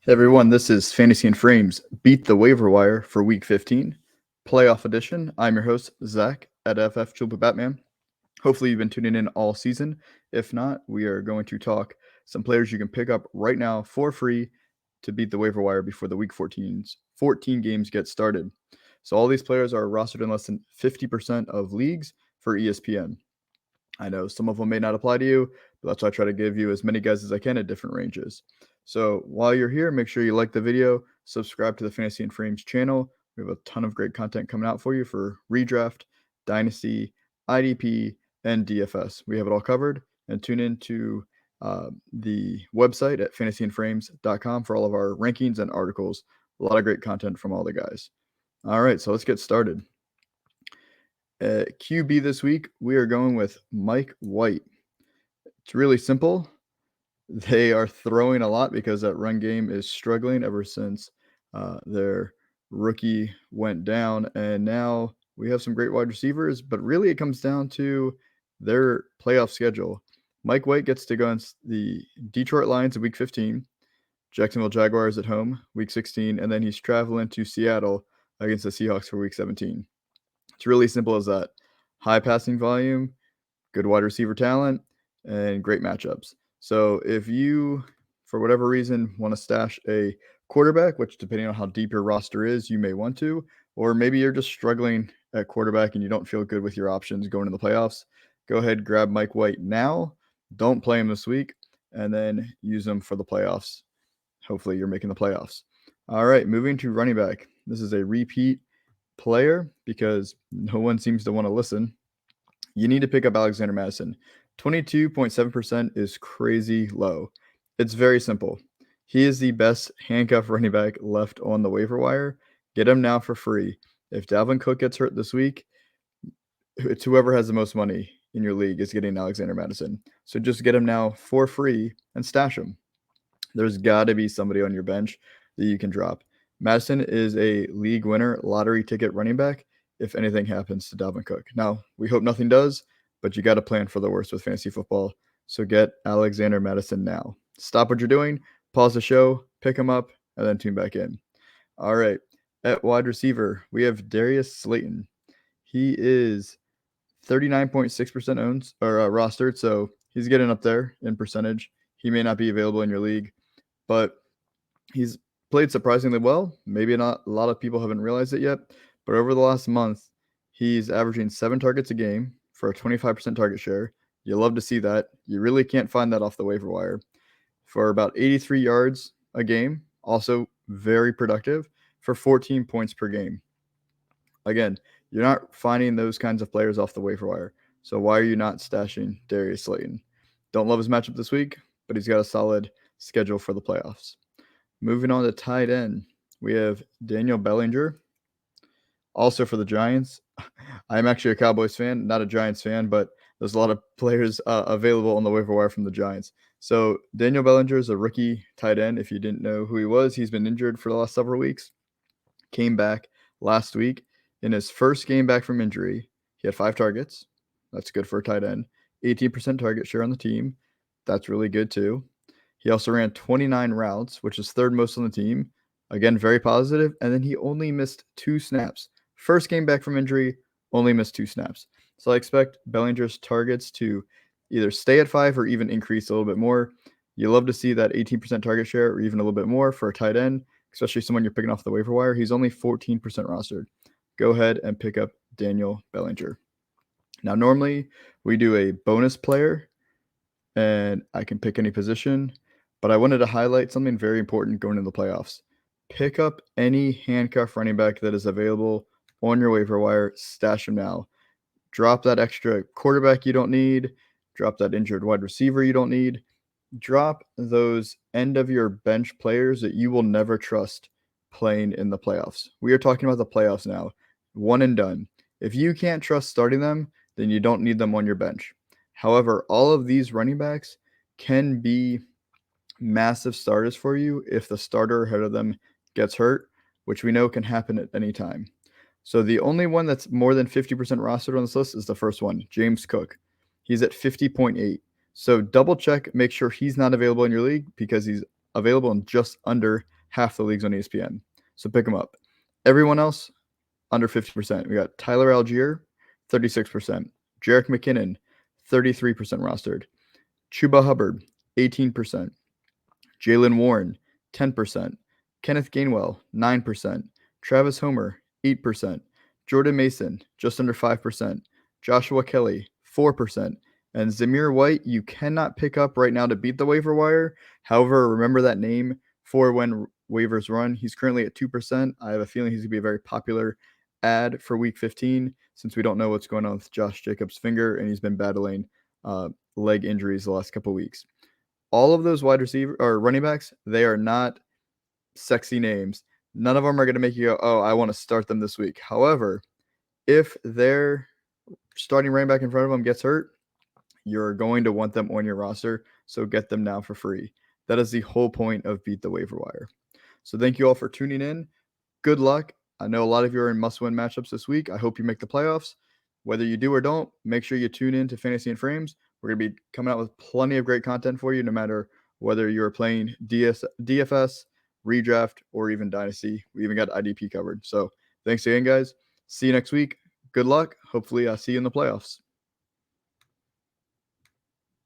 Hey everyone, this is Fantasy and Frames Beat the Waiver Wire for Week 15, Playoff Edition. I'm your host, Zach at FF Chupa Batman. Hopefully, you've been tuning in all season. If not, we are going to talk some players you can pick up right now for free to beat the waiver wire before the Week 14 games get started. So, all these players are rostered in less than 50% of leagues for ESPN. I know some of them may not apply to you, but that's why I try to give you as many guys as I can at different ranges. So while you're here, make sure you like the video, subscribe to the Fantasy and Frames channel. We have a ton of great content coming out for you for Redraft, Dynasty, IDP, and DFS. We have it all covered. And tune in to the website at fantasyandframes.com for all of our rankings and articles. A lot of great content from all the guys. All right, so let's get started. At QB this week, we are going with Mike White. It's really simple. They are throwing a lot because that run game is struggling ever since their rookie went down. And now we have some great wide receivers, but really it comes down to their playoff schedule. Mike White gets to go against the Detroit Lions in Week 15, Jacksonville Jaguars at home, Week 16, and then he's traveling to Seattle against the Seahawks for Week 17. It's really simple as that. High passing volume, good wide receiver talent, and great matchups. So if you, for whatever reason, want to stash a quarterback, which depending on how deep your roster is, you may want to, or maybe you're just struggling at quarterback and you don't feel good with your options going to the playoffs, go ahead, grab Mike White now. Don't play him this week, and then use him for the playoffs. Hopefully you're making the playoffs. All right, moving to running back. This is a repeat player because no one seems to want to listen. You need to pick up Alexander Mattison. 22.7% is crazy low. It's very simple. He is the best handcuff running back left on the waiver wire. Get him now for free. If Dalvin Cook gets hurt this week, it's whoever has the most money in your league is getting Alexander Mattison. So just get him now for free and stash him. There's got to be somebody on your bench that you can drop. Madison is a league winner, lottery ticket running back if anything happens to Dalvin Cook. Now, we hope nothing does, but you got to plan for the worst with fantasy football. So get Alexander Mattison now. Stop what you're doing, pause the show, pick him up, and then tune back in. All right. At wide receiver, we have Darius Slayton. He is 39.6% owned or rostered, so he's getting up there in percentage. He may not be available in your league, but he's played surprisingly well. Maybe not a lot of people haven't realized it yet, but over the last month, he's averaging 7 targets a game for a 25% target share. You love to see that. You really can't find that off the waiver wire. For about 83 yards a game, also very productive for 14 points per game. Again, you're not finding those kinds of players off the waiver wire. So why are you not stashing Darius Slayton? Don't love his matchup this week, but he's got a solid schedule for the playoffs. Moving on to tight end, we have Daniel Bellinger, also for the Giants. I'm actually a Cowboys fan, not a Giants fan, but there's a lot of players available on the waiver wire from the Giants. So Daniel Bellinger is a rookie tight end. If you didn't know who he was, he's been injured for the last several weeks. Came back last week. In his first game back from injury, he had 5 targets. That's good for a tight end. 18% target share on the team. That's really good too. He also ran 29 routes, which is third most on the team. Again, very positive. And then he only missed 2 snaps. First game back from injury, only missed 2 snaps. So I expect Bellinger's targets to either stay at 5 or even increase a little bit more. You love to see that 18% target share or even a little bit more for a tight end, especially someone you're picking off the waiver wire. He's only 14% rostered. Go ahead and pick up Daniel Bellinger. Now, normally we do a bonus player, and I can pick any position, but I wanted to highlight something very important going into the playoffs. Pick up any handcuff running back that is available on your waiver wire. Stash him now. Drop that extra quarterback you don't need. Drop that injured wide receiver you don't need. Drop those end of your bench players that you will never trust playing in the playoffs. We are talking about the playoffs now. One and done. If you can't trust starting them, then you don't need them on your bench. However, all of these running backs can be massive starters for you if the starter ahead of them gets hurt, which we know can happen at any time. So the only one that's more than 50% rostered on this list is the first one, James Cook. He's at 50.8. So double check, make sure he's not available in your league because he's available in just under half the leagues on ESPN. So pick them up. Everyone else, under 50%. We got Tyler Algier, 36%. Jerick McKinnon, 33% rostered. Chuba Hubbard, 18%. Jalen Warren, 10%. Kenneth Gainwell, 9%. Travis Homer, 8%. Jordan Mason, just under 5%. Joshua Kelly, 4%. And Zamir White, you cannot pick up right now to beat the waiver wire. However, remember that name for when waivers run. He's currently at 2%. I have a feeling he's going to be a very popular add for week 15 since we don't know what's going on with Josh Jacobs' finger and he's been battling leg injuries the last couple of weeks. All of those wide receiver or running backs, they are not sexy names. None of them are going to make you go, oh, I want to start them this week. However, if their starting running back in front of them gets hurt, you're going to want them on your roster, so get them now for free. That is the whole point of Beat the Waiver Wire. So thank you all for tuning in. Good luck. I know a lot of you are in must-win matchups this week. I hope you make the playoffs. Whether you do or don't, make sure you tune in to Fantasy and Frames. We're going to be coming out with plenty of great content for you, no matter whether you're playing DFS, Redraft, or even Dynasty. We even got IDP covered. So thanks again, guys. See you next week. Good luck. Hopefully, I'll see you in the playoffs.